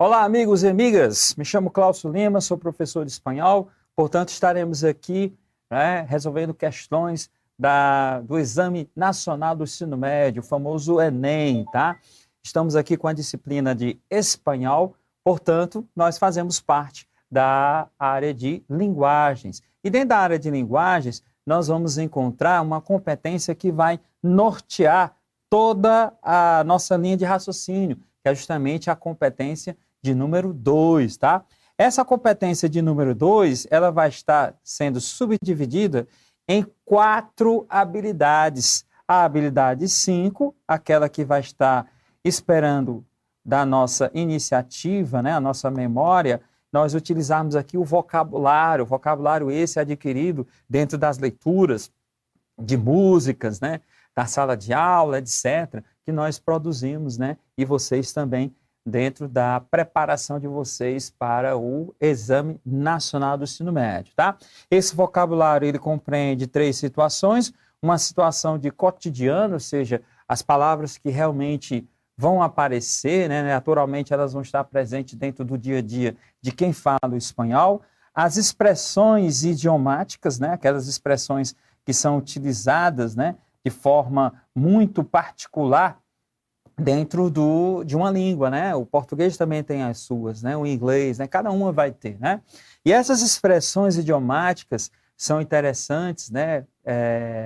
Olá, amigos e amigas. Me chamo Cláudio Lima, sou professor de espanhol. Portanto, estaremos aqui, resolvendo questões do Exame Nacional do Ensino Médio, o famoso Enem, tá? Estamos aqui com a disciplina de espanhol. Portanto, nós fazemos parte da área de linguagens. E dentro da área de linguagens, nós vamos encontrar uma competência que vai nortear toda a nossa linha de raciocínio, que é justamente a competência de número 2, tá? Essa competência de número 2, ela vai estar sendo subdividida em 4 habilidades. A habilidade 5, aquela que vai estar esperando da nossa iniciativa, né, a nossa memória, nós utilizarmos aqui o vocabulário esse adquirido dentro das leituras de músicas, né, da sala de aula, etc., que nós produzimos, né, e vocês também dentro da preparação de vocês para o Exame Nacional do Ensino Médio, tá? Esse vocabulário, ele compreende 3 situações, uma situação de cotidiano, ou seja, as palavras que realmente vão aparecer, né, naturalmente elas vão estar presentes dentro do dia a dia de quem fala o espanhol, as expressões idiomáticas, né, aquelas expressões que são utilizadas, né, de forma muito particular dentro de uma língua, né? O português também tem as suas, né? O inglês, né? Cada uma vai ter, né? E essas expressões idiomáticas são interessantes, né?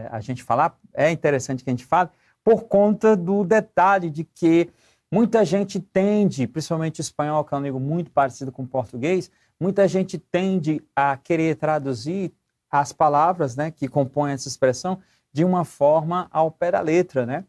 A gente falar, é interessante que a gente fale, por conta do detalhe de que muita gente tende, principalmente o espanhol, que é uma língua muito parecida com o português, muita gente tende a querer traduzir as palavras, né, que compõem essa expressão de uma forma ao pé da letra, né?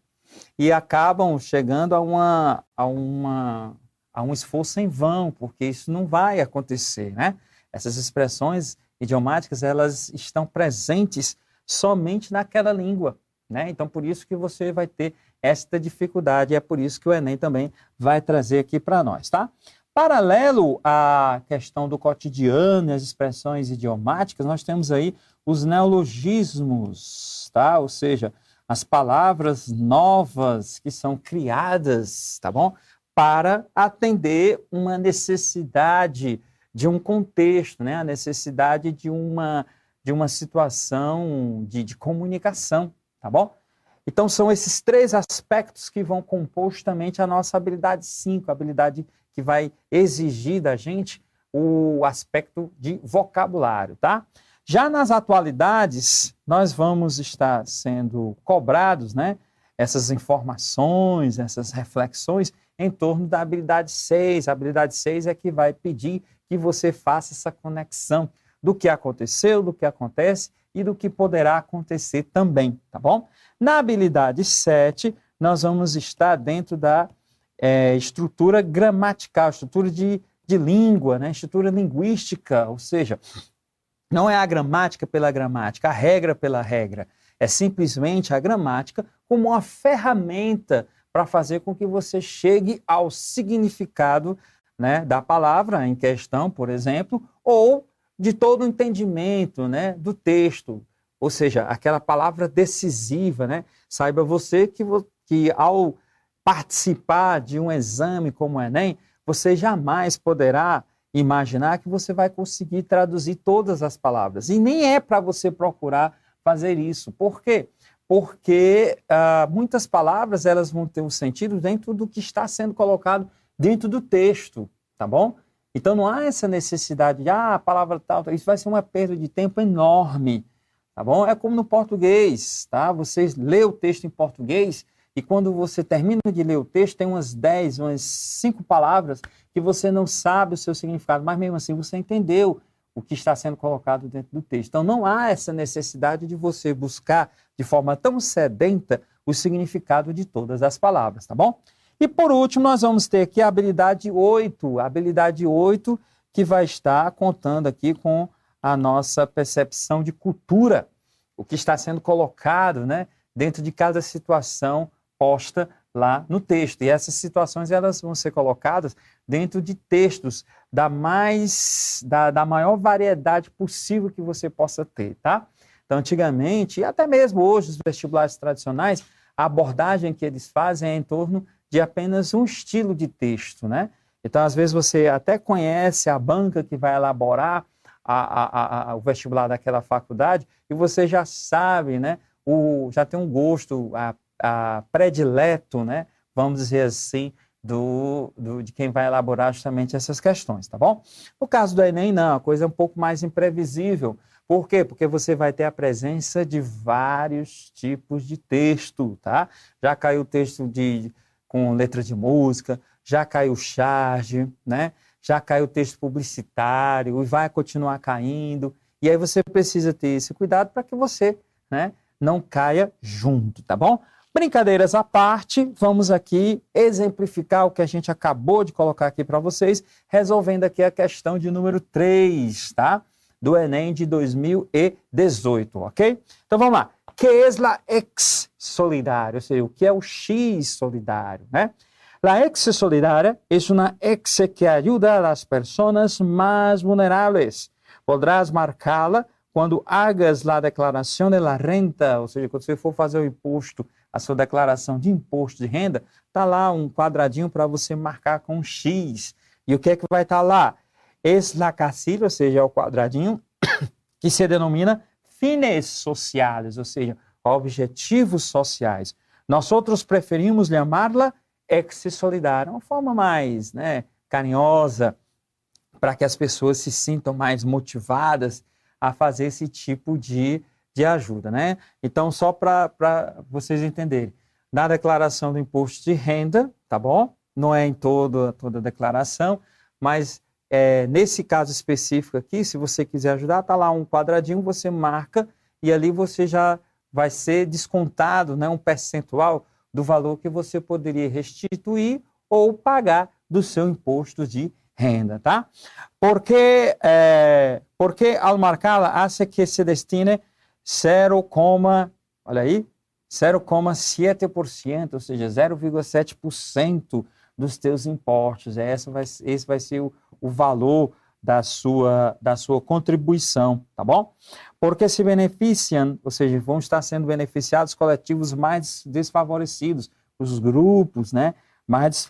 E acabam chegando a um esforço em vão, porque isso não vai acontecer, né? Essas expressões idiomáticas, elas estão presentes somente naquela língua, né? Então, por isso que você vai ter esta dificuldade, e é por isso que o Enem também vai trazer aqui para nós, tá? Paralelo à questão do cotidiano e as expressões idiomáticas, nós temos aí os neologismos, tá? Ou seja, as palavras novas que são criadas, tá bom? Para atender uma necessidade de um contexto, né? A necessidade de uma situação de comunicação, tá bom? Então, são esses 3 aspectos que vão compor justamente a nossa habilidade 5, a habilidade que vai exigir da gente o aspecto de vocabulário, tá? Já nas atualidades, nós vamos estar sendo cobrados, né, essas informações, essas reflexões em torno da habilidade 6. A habilidade 6 é que vai pedir que você faça essa conexão do que aconteceu, do que acontece e do que poderá acontecer também, tá bom? Na habilidade 7, nós vamos estar dentro da estrutura gramatical, estrutura de língua, né, estrutura linguística, ou seja, não é a gramática pela gramática, a regra pela regra. É simplesmente a gramática como uma ferramenta para fazer com que você chegue ao significado, né, da palavra em questão, por exemplo, ou de todo o entendimento, né, do texto. Ou seja, aquela palavra decisiva, né? Saiba você que ao participar de um exame como o Enem, você jamais poderá imaginar que você vai conseguir traduzir todas as palavras. E nem é para você procurar fazer isso. Por quê? Porque muitas palavras elas vão ter um sentido dentro do que está sendo colocado dentro do texto, tá bom? Então não há essa necessidade de, a palavra tal, isso vai ser uma perda de tempo enorme, tá bom? É como no português, tá? Você lê o texto em português e quando você termina de ler o texto, tem umas 10, umas 5 palavras que você não sabe o seu significado, mas mesmo assim você entendeu o que está sendo colocado dentro do texto. Então não há essa necessidade de você buscar de forma tão sedenta o significado de todas as palavras, tá bom? E por último, nós vamos ter aqui a habilidade 8, que vai estar contando aqui com a nossa percepção de cultura, o que está sendo colocado, né, dentro de cada situação posta lá no texto. E essas situações elas vão ser colocadas dentro de textos da maior variedade possível que você possa ter, tá? Então, antigamente, e até mesmo hoje, os vestibulares tradicionais, a abordagem que eles fazem é em torno de apenas um estilo de texto, né? Então, às vezes, você até conhece a banca que vai elaborar o vestibular daquela faculdade e você já sabe, né, já tem um gosto predileto, né, vamos dizer assim, de quem vai elaborar justamente essas questões, tá bom? No caso do Enem, não, a coisa é um pouco mais imprevisível. Por quê? Porque você vai ter a presença de vários tipos de texto, tá? Já caiu texto com letra de música, já caiu charge, né? Já caiu texto publicitário e vai continuar caindo. E aí você precisa ter esse cuidado para que você, né, não caia junto, tá bom? Brincadeiras à parte, vamos aqui exemplificar o que a gente acabou de colocar aqui para vocês, resolvendo aqui a questão de número 3, tá? Do Enem de 2018, ok? Então vamos lá. Que es la ex solidaria? Ou seja, o que é o X solidário, né? La ex solidaria es una ex que ayuda a las personas más vulnerables. Podrás marcá-la quando hagas la declaração de la renta, ou seja, quando você for fazer o imposto, a sua declaração de imposto de renda, está lá um quadradinho para você marcar com um X. E o que é que vai estar lá? Es la casilla, ou seja, é o quadradinho, que se denomina fines sociais, ou seja, objetivos sociais. Nós outros preferimos chamá-la ex solidária, uma forma mais, né, carinhosa, para que as pessoas se sintam mais motivadas a fazer esse tipo de ajuda, né? Então, só para vocês entenderem, na declaração do imposto de renda, tá bom? Não é em toda a declaração, mas nesse caso específico aqui, se você quiser ajudar, tá lá um quadradinho, você marca e ali você já vai ser descontado, né, um percentual do valor que você poderia restituir ou pagar do seu imposto de renda, tá? Porque ao marcá-la, hace que se destine 0,7%, ou seja, 0,7% dos teus impostos. Esse vai ser o valor da sua contribuição, tá bom? Porque se beneficiam, ou seja, vão estar sendo beneficiados coletivos mais desfavorecidos, os grupos, né, mais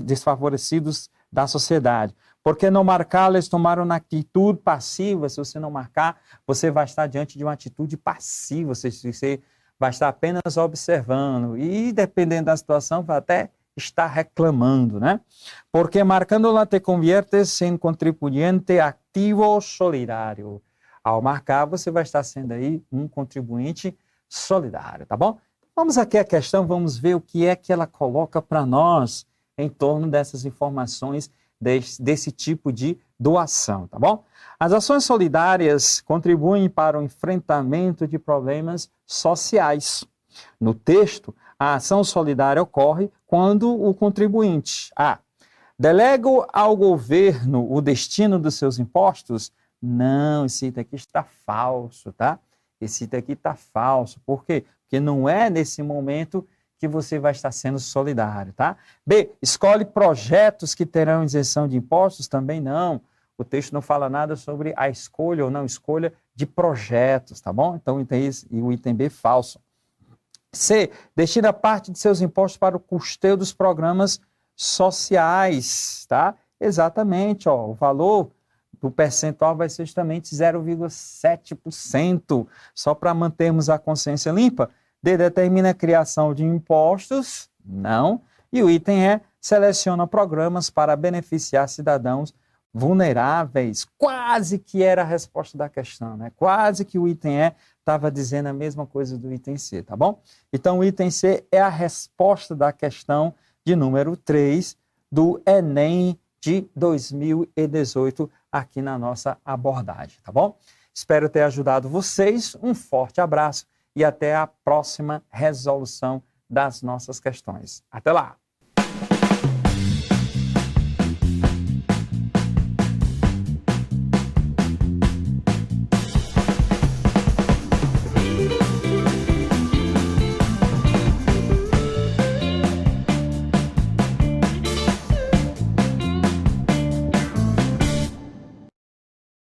desfavorecidos da sociedade. Porque não marcar, eles tomaram uma atitude passiva. Se você não marcar, você vai estar diante de uma atitude passiva, você vai estar apenas observando e, dependendo da situação, vai até estar reclamando, né? Porque marcando-la te conviertes em contribuinte ativo solidário. Ao marcar, você vai estar sendo aí um contribuinte solidário, tá bom? Vamos aqui à questão, vamos ver o que é que ela coloca para nós em torno dessas informações desse tipo de doação, tá bom? As ações solidárias contribuem para o enfrentamento de problemas sociais. No texto, a ação solidária ocorre quando o contribuinte delega ao governo o destino dos seus impostos. Não, esse item aqui está falso, tá? Esse item aqui está falso. Por quê? Porque não é nesse momento que você vai estar sendo solidário, tá? B, escolhe projetos que terão isenção de impostos? Também não. O texto não fala nada sobre a escolha ou não escolha de projetos, tá bom? Então, o item B, falso. C, destina parte de seus impostos para o custeio dos programas sociais, tá? Exatamente, ó, o valor do percentual vai ser justamente 0,7%, só para mantermos a consciência limpa. D, determina a criação de impostos? Não. E o item E, seleciona programas para beneficiar cidadãos vulneráveis. Quase que era a resposta da questão, né? Quase que o item E estava dizendo a mesma coisa do item C, tá bom? Então, o item C é a resposta da questão de número 3 do Enem de 2018 aqui na nossa abordagem, tá bom? Espero ter ajudado vocês. Um forte abraço e até a próxima resolução das nossas questões. Até lá!